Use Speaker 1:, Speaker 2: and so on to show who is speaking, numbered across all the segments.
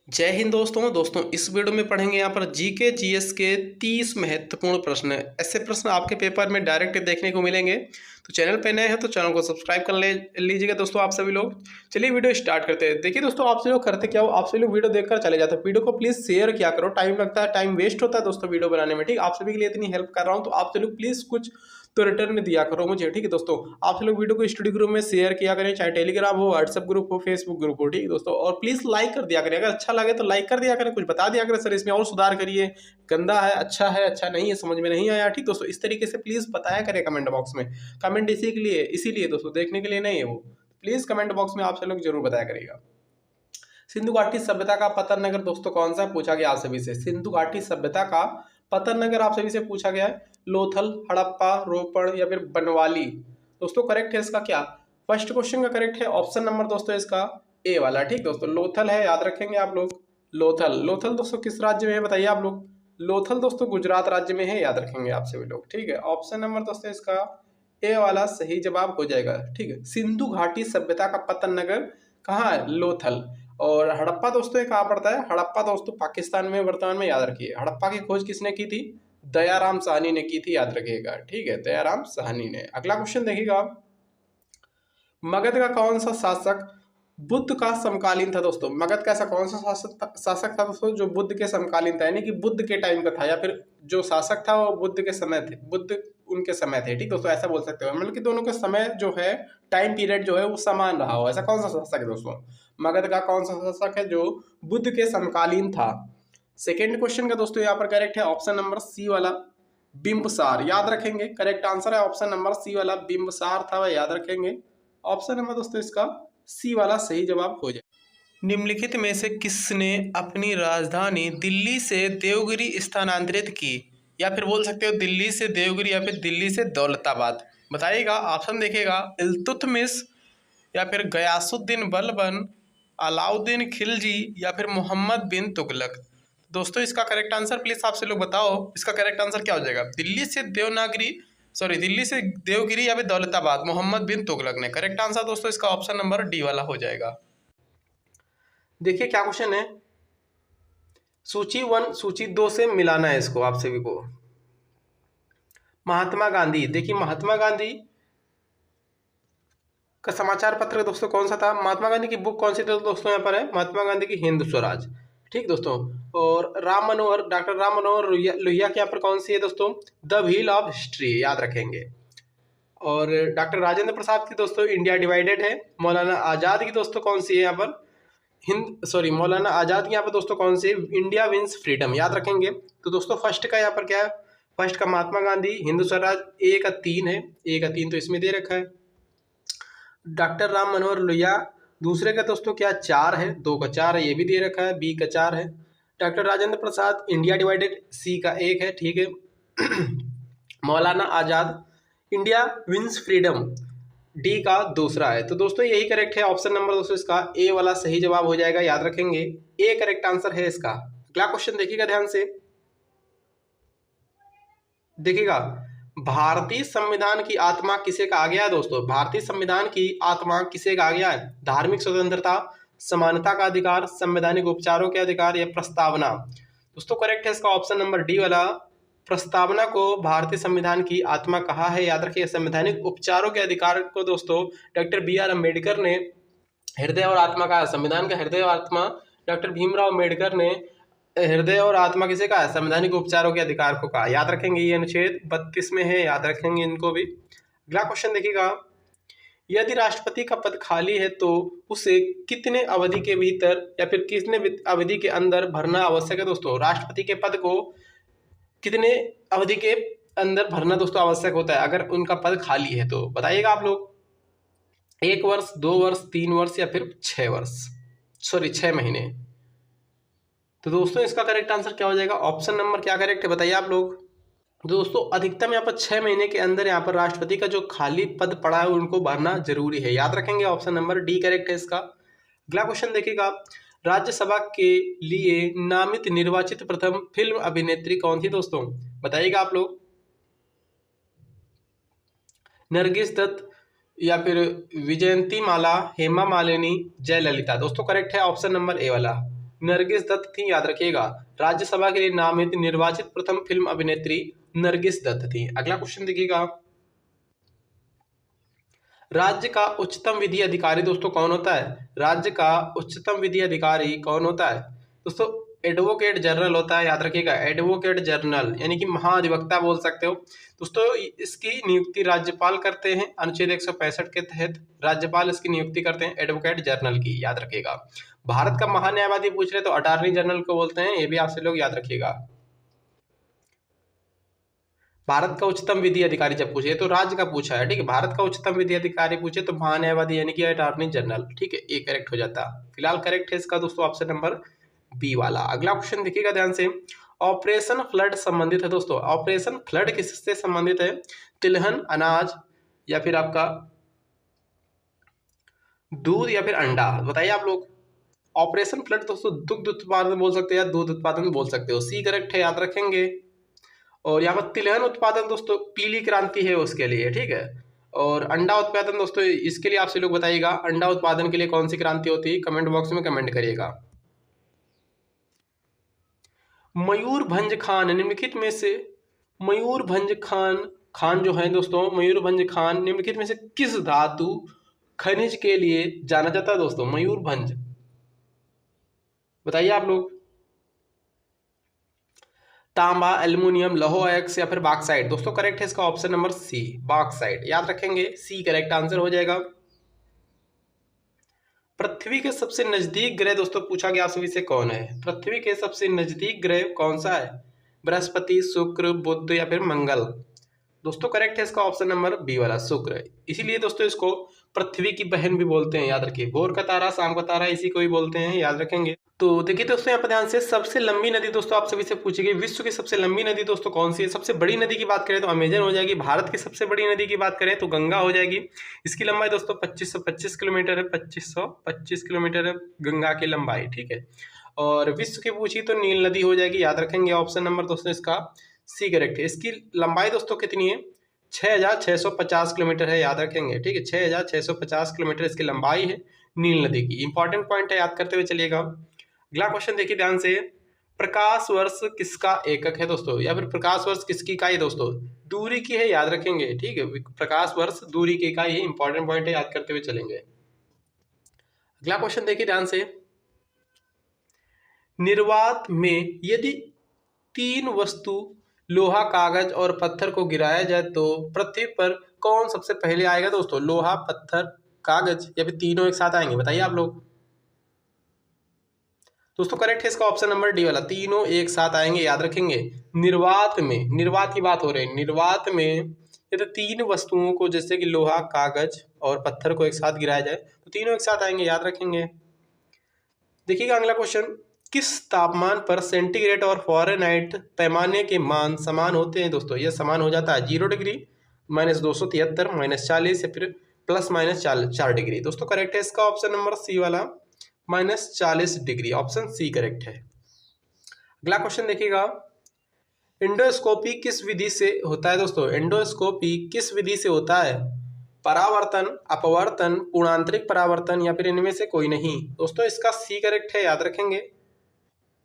Speaker 1: जय हिंद दोस्तों इस वीडियो में पढ़ेंगे यहाँ पर जीके जीएस के 30 महत्वपूर्ण प्रश्न। ऐसे प्रश्न आपके पेपर में डायरेक्ट देखने को मिलेंगे। तो चैनल पे नए हैं तो चैनल को सब्सक्राइब कर लीजिएगा दोस्तों आप सभी लोग। चलिए वीडियो स्टार्ट करते हैं। देखिए दोस्तों, आप सभी लोग करते क्या हो, आप सभी लोग वीडियो देखकर चले जाते हैं। वीडियो को प्लीज शेयर किया करो, टाइम लगता है, टाइम वेस्ट होता है दोस्तों वीडियो बनाने में। ठीक, आप सभी के लिए इतनी हेल्प कर रहा हूँ तो आप सभी लोग प्लीज कुछ तो रिटर्न में दिया करो मुझे। ठीक है दोस्तों, आप लोग वीडियो को स्टडी ग्रुप में शेयर किया करें, चाहे टेलीग्राम हो, व्हाट्सएप ग्रुप हो, फेसबुक ग्रुप हो। ठीक है दोस्तों, और प्लीज लाइक कर दिया करें। अगर अच्छा लगे तो लाइक कर दिया करें, कुछ बता दिया करें सर इसमें और सुधार करिए, गंदा है, अच्छा नहीं है, समझ में नहीं आया। ठीक दोस्तों, इस तरीके से प्लीज बताया करें कमेंट बॉक्स में। कमेंट इसीलिए दोस्तों देखने के लिए नहीं है वो। प्लीज कमेंट बॉक्स में आप सब लोग जरूर बताया करेगा। सिंधु घाटी सभ्यता का पतन नगर दोस्तों कौन सा पूछा गया आप सभी से। सिंधु घाटी सभ्यता का पतन नगर आप सभी से पूछा गया है। लोथल, हड़प्पा, रोपड़ या फिर बनवाली। दोस्तों करेक्ट है इसका क्या, फर्स्ट क्वेश्चन का करेक्ट है ऑप्शन नंबर दोस्तों इसका ए वाला। ठीक दोस्तों, लोथल है, याद रखेंगे आप लोग। लोथल दोस्तों किस राज्य में है बताइए आप लोग। लोथल दोस्तों गुजरात राज्य में है, याद रखेंगे आप सभी लोग। ठीक है, ऑप्शन नंबर दोस्तों इसका ए वाला सही जवाब हो जाएगा। ठीक है, सिंधु घाटी सभ्यता का पतन नगर कहाँ है, लोथल। और हड़प्पा दोस्तों ये कहाँ पड़ता है, हड़प्पा दोस्तों पाकिस्तान में वर्तमान में, याद रखिए। हड़प्पा की खोज किसने की थी, दयाराम साहनी ने की थी, याद रखिएगा। ठीक है, दयाराम साहनी ने। अगला क्वेश्चन देखिएगा आप, मगध का कौन सा शासक बुद्ध का समकालीन था दोस्तों। मगध का ऐसा कौन सा शासक था दोस्तों जो बुद्ध के समकालीन था, यानी कि बुद्ध के टाइम का था, या फिर जो शासक था वो बुद्ध के समय थे, बुद्ध उनके समय थे। ठीक दोस्तों, ऐसा बोल सकते हो, मतलब कि दोनों के समय जो है, टाइम पीरियड जो है वो समान रहा हो। ऐसा कौन सा शासक है दोस्तों, मगध का कौन सा शासक है जो बुद्ध के समकालीन था। सेकेंड क्वेश्चन का दोस्तों यहाँ पर करेक्ट है ऑप्शन नंबर सी वाला, बिंबसार, याद रखेंगे। करेक्ट आंसर है ऑप्शन नंबर सी वाला, बिंबसार था वह, याद रखेंगे। ऑप्शन नंबर दोस्तों इसका सी वाला सही जवाब हो जाए। निम्नलिखित में से किसने अपनी राजधानी दिल्ली से देवगिरी स्थानांतरित की, या फिर बोल सकते हो दिल्ली से देवगिरी या फिर दिल्ली से दौलताबाद। बताइएगा, ऑप्शन देखिएगा, इल्तुतमिश या फिर गयासुद्दीन बलबन, अलाउद्दीन खिलजी या फिर मोहम्मद बिन तुगलक। दोस्तों इसका करेक्ट आंसर प्लीज आपसे लोग बताओ, इसका करेक्ट आंसर क्या हो जाएगा। दिल्ली से देवगिरी या फिर दौलताबाद, मोहम्मद बिन तुगलक ने। करेक्ट आंसर दोस्तों इसका ऑप्शन नंबर डी वाला हो जाएगा। देखिए क्या क्वेश्चन है, सूची 1 सूची 2 से मिलाना है इसको आप सभी को। महात्मा गांधी, देखिए महात्मा गांधी का समाचार पत्र दोस्तों कौन सा था, महात्मा गांधी की बुक कौन सी थी दोस्तों, यहाँ पर है महात्मा गांधी की हिंद स्वराज। ठीक दोस्तों, और डॉक्टर राम मनोहर लोहिया के यहाँ पर कौन सी है दोस्तों, द व्हील ऑफ हिस्ट्री, याद रखेंगे। और डॉक्टर राजेंद्र प्रसाद की दोस्तों इंडिया डिवाइडेड है। मौलाना आजाद की दोस्तों कौन सी है यहाँ पर, मौलाना आजाद की यहाँ पर दोस्तों कौन सी, इंडिया विंस फ्रीडम, याद रखेंगे। तो दोस्तों फर्स्ट का यहाँ पर क्या है, फर्स्ट का महात्मा गांधी हिंद स्वराज, ए का 3 है, ए का 3 तो इसमें दे रखा है। डॉक्टर राम मनोहर लोहिया दूसरे का दोस्तों क्या 4 है, 2 का 4 है, ये भी दे रखा है, बी का 4 है। Doctor Rajendra Prasad India divided, सी का 1 है। ठीक है Maulana Azad India wins freedom, D का दूसरा है। तो दोस्तों यही करेक्ट है, ऑप्शन नंबर दोस्तों इसका ए वाला सही जवाब हो जाएगा, याद रखेंगे, ए करेक्ट आंसर है इसका। अगला क्वेश्चन देखिएगा ध्यान से, देखिएगा, भारतीय संविधान की आत्मा किसे कहा गया है दोस्तों। भारतीय संविधान की आत्मा किसे कहा गया है, धार्मिक स्वतंत्रता, समानता का अधिकार, संवैधानिक उपचारों के अधिकार या प्रस्तावना। दोस्तों करेक्ट है इसका ऑप्शन नंबर डी वाला, प्रस्तावना को भारतीय संविधान की आत्मा कहा है, याद रखिए। संवैधानिक उपचारों के अधिकार को दोस्तों डॉक्टर बी.आर. अम्बेडकर ने हृदय और आत्मा कहा, संविधान का हृदय और आत्मा डॉक्टर भीमराव अम्बेडकर ने हृदय और आत्मा किसे कहा है, संवैधानिक उपचारों के अधिकार को कहा, याद रखेंगे। ये अनुच्छेद 32 में है, याद रखेंगे इनको भी। अगला क्वेश्चन देखिएगा, यदि राष्ट्रपति का पद खाली है तो उसे कितने अवधि के भीतर या फिर कितने अवधि के अंदर भरना आवश्यक है दोस्तों। राष्ट्रपति के पद को कितने अवधि के अंदर भरना दोस्तों आवश्यक होता है अगर उनका पद खाली है, तो बताइएगा आप लोग। 1 वर्ष, 2 वर्ष, 3 वर्ष या फिर 6 महीने। तो दोस्तों इसका करेक्ट आंसर क्या हो जाएगा, ऑप्शन नंबर क्या करेक्ट है बताइए आप लोग। दोस्तों अधिकतम यहाँ पर 6 महीने के अंदर यहाँ पर राष्ट्रपति का जो खाली पद पड़ा है उनको भरना जरूरी है, याद रखेंगे। ऑप्शन नंबर डी करेक्ट है इसका। अगला क्वेश्चन देखिएगा, राज्यसभा के लिए नामित निर्वाचित प्रथम फिल्म अभिनेत्री कौन थी दोस्तों, बताइएगा आप लोग। नरगिस दत्त या फिर विजयंती माला, हेमा मालिनी, जयललिता। दोस्तों करेक्ट है ऑप्शन नंबर ए वाला, नरगिस दत्त थी, याद रखिएगा। राज्यसभा के लिए नामित निर्वाचित प्रथम फिल्म अभिनेत्री नरगिस दत्त थी। अगला क्वेश्चन देखिएगा, राज्य का उच्चतम विधि अधिकारी दोस्तों कौन होता है? राज्य का उच्चतम विधि अधिकारी कौन होता है दोस्तों? एडवोकेट जनरल होता है, याद रखिएगा। एडवोकेट जनरल यानी कि महाधिवक्ता बोल सकते हो दोस्तों। इसकी नियुक्ति राज्यपाल करते हैं, अनुच्छेद 165 के तहत राज्यपाल इसकी नियुक्ति करते हैं एडवोकेट जनरल की, याद रखिएगा। भारत का महान्यायवादी पूछ रहे तो अटॉर्नी जनरल को बोलते हैं, ये भी आपसे लोग याद रखिएगा। भारत का उच्चतम विधि अधिकारी जब पूछे तो राज्य का पूछा है, ठीक है। भारत का उच्चतम विधि अधिकारी पूछे तो महान्यायवादी यानी कि अटॉर्नी जनरल, ठीक है, ये करेक्ट हो जाता। फिलहाल करेक्ट है इसका दोस्तों ऑप्शन नंबर बी वाला। अगला क्वेश्चन देखिएगा ध्यान से, ऑपरेशन फ्लड संबंधित है दोस्तों। ऑपरेशन फ्लड किससे संबंधित है? तिलहन, अनाज, या फिर आपका दूध, या फिर अंडा, बताइए आप लोग। ऑपरेशन फ्लड दोस्तों दुग्ध उत्पादन बोल सकते हो या दूध उत्पादन बोल सकते हो, सी करेक्ट है, याद रखेंगे। और यहाँ पर तिलहन उत्पादन दोस्तों पीली क्रांति है उसके लिए, ठीक है। और अंडा उत्पादन दोस्तों इसके लिए आपसे लोग बताइएगा, अंडा उत्पादन के लिए कौन सी क्रांति होती है? कमेंट बॉक्स में कमेंट करिएगा। मयूरभंज खान निम्नलिखित में से, मयूरभंज खान जो है दोस्तों, मयूरभंज खान निम्नलिखित में से किस धातु खनिज के लिए जाना जाता है दोस्तों? मयूरभंज, बताइए आप लोग। तांबा, एल्युमिनियम, लौह अयस्क, या फिर बॉक्साइट दोस्तों? करेक्ट है इसका ऑप्शन नंबर सी, बॉक्साइट, याद रखेंगे, सी करेक्ट आंसर हो जाएगा। पृथ्वी के सबसे नजदीक ग्रह दोस्तों पूछा गया सभी से कौन है? पृथ्वी के सबसे नजदीक ग्रह कौन सा है? बृहस्पति, शुक्र, बुध, या फिर मंगल दोस्तों? करेक्ट है इसका ऑप्शन नंबर बी वाला, शुक्र। इसीलिए दोस्तों इसको पृथ्वी की बहन भी बोलते हैं, याद रखिए। भोर का तारा, शाम का तारा, इसी को भी बोलते हैं, याद रखेंगे। तो देखिए दोस्तों यहाँ पर ध्यान से, सबसे लंबी नदी दोस्तों आप सभी से पूछी गई, विश्व की सबसे लंबी नदी दोस्तों कौन सी है? सबसे बड़ी नदी की बात करें तो अमेजन हो जाएगी। भारत की सबसे बड़ी नदी की बात करें तो गंगा हो जाएगी। इसकी लंबाई दोस्तों 2525 किलोमीटर है, 2525 किलोमीटर है गंगा की लंबाई, ठीक है। और विश्व की पूछी तो नील नदी हो जाएगी, याद रखेंगे। ऑप्शन नंबर दोस्तों इसका सी करेक्ट है। इसकी लंबाई दोस्तों कितनी है? 6650 किलोमीटर है, याद रखेंगे, ठीक है। 6650 किलोमीटर इसकी लंबाई है नील नदी की। इंपॉर्टेंट पॉइंट है, याद करते हुए चलिएगा। अगला क्वेश्चन देखिए ध्यान से, प्रकाश वर्ष किसका एकक है दोस्तों? या फिर प्रकाश वर्ष किसकी इकाई दोस्तों? दूरी की है, याद रखेंगे, ठीक है। प्रकाश वर्ष दूरी की इकाई है, इंपॉर्टेंट पॉइंट है, याद करते हुए चलेंगे। अगला क्वेश्चन देखिए ध्यान से, निर्वात में यदि 3 वस्तु लोहा, कागज और पत्थर को गिराया जाए तो पृथ्वी पर कौन सबसे पहले आएगा दोस्तों? लोहा, पत्थर, कागज, या फिर तीनों एक साथ आएंगे, बताइए आप लोग। दोस्तों करेक्ट है इसका ऑप्शन नंबर डी वाला, तीनों एक साथ आएंगे, याद रखेंगे। निर्वात में, निर्वात की बात हो रही है, निर्वात में यदि 3 वस्तुओं को जैसे कि लोहा, कागज और पत्थर को एक साथ गिराया जाए तो तीनों एक साथ आएंगे, याद रखेंगे। देखिएगा अगला क्वेश्चन, किस तापमान पर सेंटीग्रेड और फ़ारेनहाइट पैमाने के मान समान होते हैं दोस्तों? यह समान हो जाता है 0 डिग्री, -273, -40, या फिर ±4 डिग्री दोस्तों? करेक्ट है इसका ऑप्शन नंबर सी वाला, -40 डिग्री, ऑप्शन सी करेक्ट है। अगला क्वेश्चन देखिएगा, एंडोस्कोपी किस विधि से होता है दोस्तों? एंडोस्कोपी किस विधि से होता है? परावर्तन, अपवर्तन, पूर्णांतरिक परावर्तन, या फिर इनमें से कोई नहीं दोस्तों? इसका सी करेक्ट है, याद रखेंगे।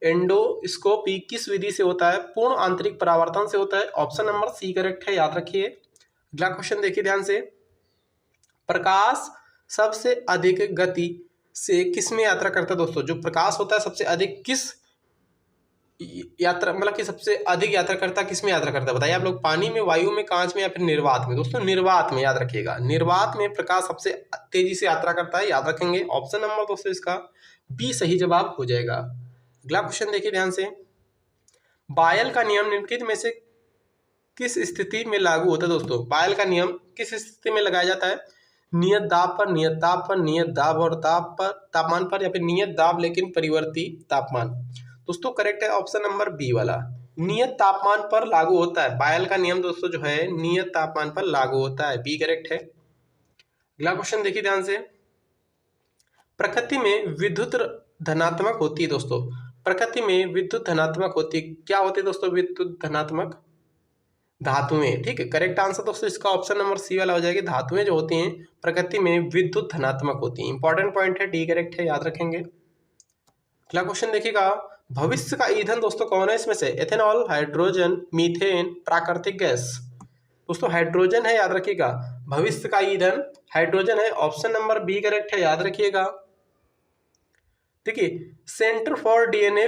Speaker 1: एंडोस्कोपी किस विधि से होता है? पूर्ण आंतरिक परावर्तन से होता है, ऑप्शन नंबर सी करेक्ट है, याद रखिए। अगला क्वेश्चन देखिए ध्यान से, प्रकाश सबसे अधिक गति से किस में यात्रा करता है दोस्तों? जो प्रकाश होता है सबसे अधिक किस यात्रा, मतलब कि सबसे अधिक यात्रा करता किस में यात्रा करता है, बताइए आप लोग। पानी में, वायु में, कांच में, या फिर निर्वात में दोस्तों? निर्वात में, याद रखिएगा। निर्वात में प्रकाश सबसे तेजी से यात्रा करता है, याद रखेंगे। ऑप्शन नंबर दोस्तों इसका बी सही जवाब हो जाएगा। अगला क्वेश्चन देखिए ध्यान से, बायल का नियम निम्नलिखित में से किस स्थिति में लागू होता है दोस्तों? बायल का नियम किस स्थिति में लगाया जाता है? नियत दाब पर, नियत दाब पर, नियत दाब और ताप पर, तापमान पर, या फिर नियत दाब लेकिन परिवर्ती तापमान दोस्तों? करेक्ट है ऑप्शन नंबर बी वाला, नियत तापमान पर लागू होता है। बायल का नियम दोस्तों जो है नियत तापमान पर लागू होता है, बी करेक्ट है। अगला क्वेश्चन देखिए ध्यान से, प्रकृति में विद्युत धनात्मक होती है दोस्तों? प्रकृति में विद्युत धनात्मक होती है, क्या होती है दोस्तों? विद्युत धनात्मक धातुएं, ठीक है। करेक्ट आंसर दोस्तों इसका ऑप्शन नंबर सी वाला हो जाएगी। धातुएं जो होती हैं प्रकृति में विद्युत धनात्मक होती हैं, इंपॉर्टेंट पॉइंट है, डी करेक्ट है, याद रखेंगे। अगला क्वेश्चन देखिएगा, भविष्य का ईंधन दोस्तों कौन है इसमें से? एथेनॉल, हाइड्रोजन, मीथेन, प्राकृतिक गैस। दोस्तों हाइड्रोजन है, याद रखिएगा। भविष्य का ईंधन हाइड्रोजन है, ऑप्शन नंबर बी करेक्ट है, याद रखिएगा। देखिए, centre for DNA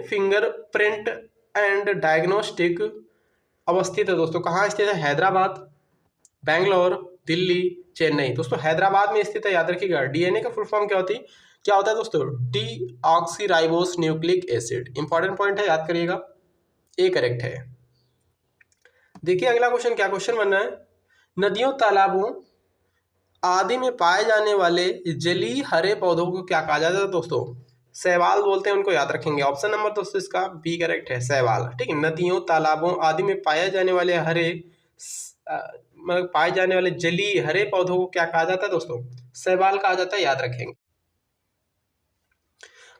Speaker 1: fingerprint and diagnostic अवस्थित है दोस्तों, कहाँ स्थित है? हैदराबाद, बेंगलोर, दिल्ली, चेन्नई। दोस्तों हैदराबाद में स्थित है, याद रखिएगा। डीएनए का फुल फॉर्म क्या होता है दोस्तों? Deoxyribose nucleic acid. Important point है, याद करिएगा। ए करेक्ट है। देखिए अगला क्वेश्चन, क्या क्वेश्चन बन रहा है? नदियों, तालाबों आदि में पाए जाने वाले जलीय हरे पौधों को क्या कहा जाता है दोस्तों? शैवाल बोलते हैं उनको, याद रखेंगे। ऑप्शन नंबर दोस्तों इसका बी करेक्ट है, शैवाल। ठीक है, नदियों, तालाबों आदि में पाए जाने वाले मतलब पाए जाने वाले जलीय हरे पौधों को क्या कहा जाता है दोस्तों? शैवाल कहा जाता है, याद रखेंगे।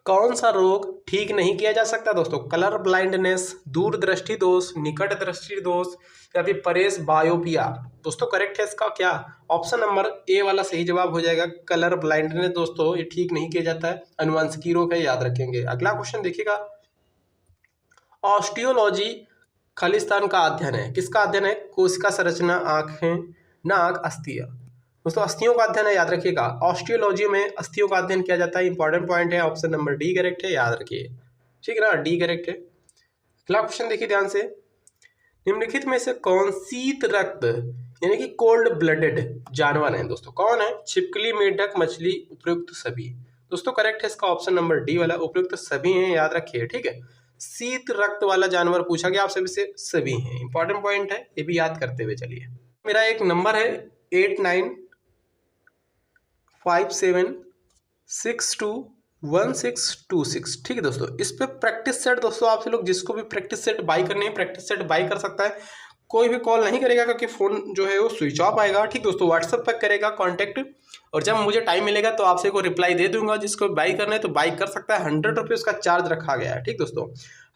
Speaker 1: कौन सा रोग ठीक नहीं किया जा सकता दोस्तों? कलर ब्लाइंडनेस, दूरदृष्टि दोष, निकट दृष्टि दोष, या फिर परेश बायोपिया। दोस्तों करेक्ट है इसका क्या? ऑप्शन नंबर ए वाला सही जवाब हो जाएगा। कलर ब्लाइंडनेस दोस्तों ये ठीक नहीं किया जाता है, अनुवांशिकी रोग है, याद रखेंगे। अगला क्वेश्चन देखिएगा, ऑस्टियोलॉजी खालिस्तान का अध्ययन है। किसका अध्ययन है? कोशिका संरचना, आंखें, नाक, अस्थियां। दोस्तों अस्थियों का अध्ययन है, याद रखिएगा। ऑस्टियोलॉजी में अस्थियों का अध्ययन किया जाता है, इंपॉर्टेंट पॉइंट है, ऑप्शन नंबर डी करेक्ट है, याद रखिए। ठीक है ना, डी करेक्ट है। अगला क्वेश्चन देखिए ध्यान से, निम्नलिखित में से कौन शीत रक्त यानी कि कोल्ड ब्लडेड जानवर है दोस्तों? कौन है? छिपकली, मेढक, मछली, उपयुक्त सभी। दोस्तों करेक्ट है इसका ऑप्शन नंबर डी वाला, उपयुक्त सभी हैं, याद रखिए। ठीक है, शीत रक्त वाला जानवर पूछा गया आपसे, से सभी हैं, इंपॉर्टेंट पॉइंट है, ये भी याद करते हुए चलिए। मेरा एक नंबर है 8957621626। ठीक है दोस्तों, इस पे प्रैक्टिस सेट दोस्तों आपसे लोग जिसको भी प्रैक्टिस सेट बाई करनी है प्रैक्टिस सेट बाई कर सकता है। कोई भी कॉल नहीं करेगा क्योंकि फ़ोन जो है वो स्विच ऑफ आएगा। ठीक दोस्तों, व्हाट्सएप पर करेगा कांटेक्ट, और जब मुझे टाइम मिलेगा तो आपसे को रिप्लाई दे दूंगा। जिसको बाई करना है तो बाई कर सकता है। 100 रुपये उसका चार्ज रखा गया है। ठीक दोस्तों,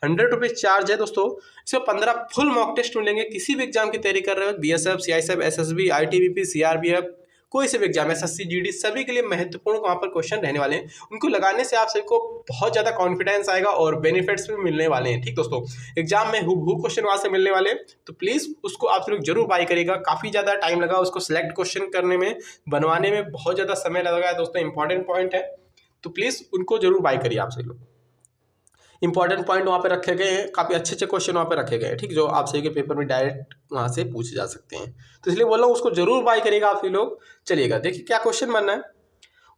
Speaker 1: 100 रुपये चार्ज है दोस्तों। इसमें 15 फुल मॉक टेस्ट मिलेंगे। किसी भी एग्जाम की तैयारी कर रहे हो, BSF, CISF, SSB, ITBP, CRPF, कोई से भी एग्जाम, एसएससी, जीडी, सभी के लिए महत्वपूर्ण वहाँ पर क्वेश्चन रहने वाले हैं। उनको लगाने से आप सभी को बहुत ज़्यादा कॉन्फिडेंस आएगा और बेनिफिट्स भी मिलने वाले हैं। ठीक दोस्तों, एग्जाम में हु क्वेश्चन वहाँ से मिलने वाले हैं, तो प्लीज़ उसको आप लोग जरूर बाई करिएगा। काफ़ी ज़्यादा टाइम लगा उसको सिलेक्ट क्वेश्चन करने में, बनवाने में बहुत ज़्यादा समय लगा है दोस्तों, इंपॉर्टेंट पॉइंट है, तो प्लीज़ उनको जरूर बाई करिए आप सभी लोग। इंपॉर्टेंट पॉइंट वहाँ पे रखे गए हैं, काफ़ी अच्छे अच्छे क्वेश्चन वहाँ पे रखे गए हैं। ठीक, जो आप सही के पेपर में डायरेक्ट वहाँ से पूछे जा सकते हैं, तो इसलिए बोल रहा हूँ उसको जरूर बाई करिएगा आप सभी लोग। चलिएगा देखिए क्या क्वेश्चन बनना है।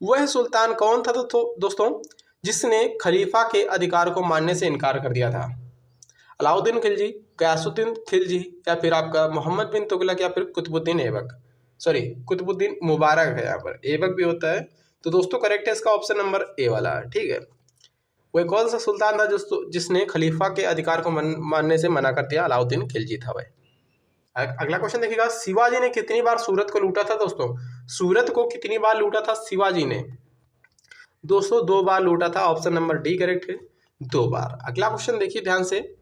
Speaker 1: वह सुल्तान कौन था दोस्तों जिसने खलीफा के अधिकार को मानने से इनकार कर दिया था? अलाउद्दीन खिलजी, गयासुद्दीन खिलजी, या फिर आपका मोहम्मद बिन तुगलक, या फिर कुतुबुद्दीन ऐबक। सॉरी, कुतुबुद्दीन मुबारक है, यहाँ पर ऐबक भी होता है। तो दोस्तों करेक्ट है इसका ऑप्शन नंबर ए वाला। ठीक है, वह कौन सा सुल्तान था जिसने खलीफा के अधिकार को मानने से मना कर दिया? अलाउद्दीन खिलजी था वह। अगला क्वेश्चन देखिएगा, शिवाजी ने कितनी बार सूरत को लूटा था दोस्तों? सूरत को कितनी बार लूटा था शिवाजी ने? दोस्तों 2 बार लूटा था, ऑप्शन नंबर डी करेक्ट है, 2 बार। अगला क्वेश्चन देखिए ध्यान से,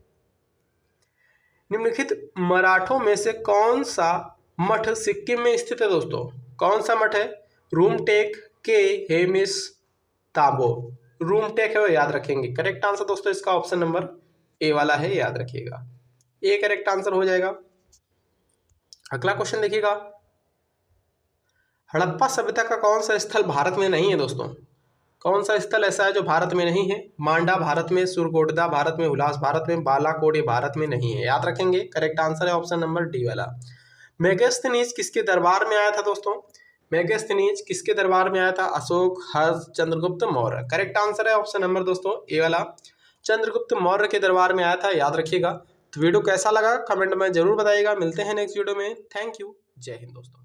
Speaker 1: निम्नलिखित मराठों में से कौन सा मठ सिक्किम में स्थित है दोस्तों? कौन सा मठ है? रूमटेक, के, हेमिस, ताबो। रूमटेक है वो, याद रखेंगे। करेक्ट आंसर दोस्तों इसका ऑप्शन नंबर ए वाला है, याद रखिएगा। ए करेक्ट आंसर हो जाएगा। अगला क्वेश्चन देखिएगा, हड़प्पा सभ्यता का कौन सा स्थल भारत में नहीं है दोस्तों? कौन सा स्थल ऐसा है जो भारत में नहीं है? मांडा भारत में, सुरकोटदा भारत में, उल्लास भारत में, बालाकोट ये भारत में नहीं है, याद रखेंगे। करेक्ट आंसर है ऑप्शन नंबर डी वाला। मेगास्थनीज किसके दरबार में आया था दोस्तों? मेगास्थनीज किसके दरबार में आया था? अशोक, हर्ष, चंद्रगुप्त मौर्य। करेक्ट आंसर है ऑप्शन नंबर दोस्तों ए वाला, चंद्रगुप्त मौर्य के दरबार में आया था, याद रखिएगा। तो वीडियो कैसा लगा कमेंट में जरूर बताइएगा। मिलते हैं नेक्स्ट वीडियो में। थैंक यू, जय हिंद दोस्तों।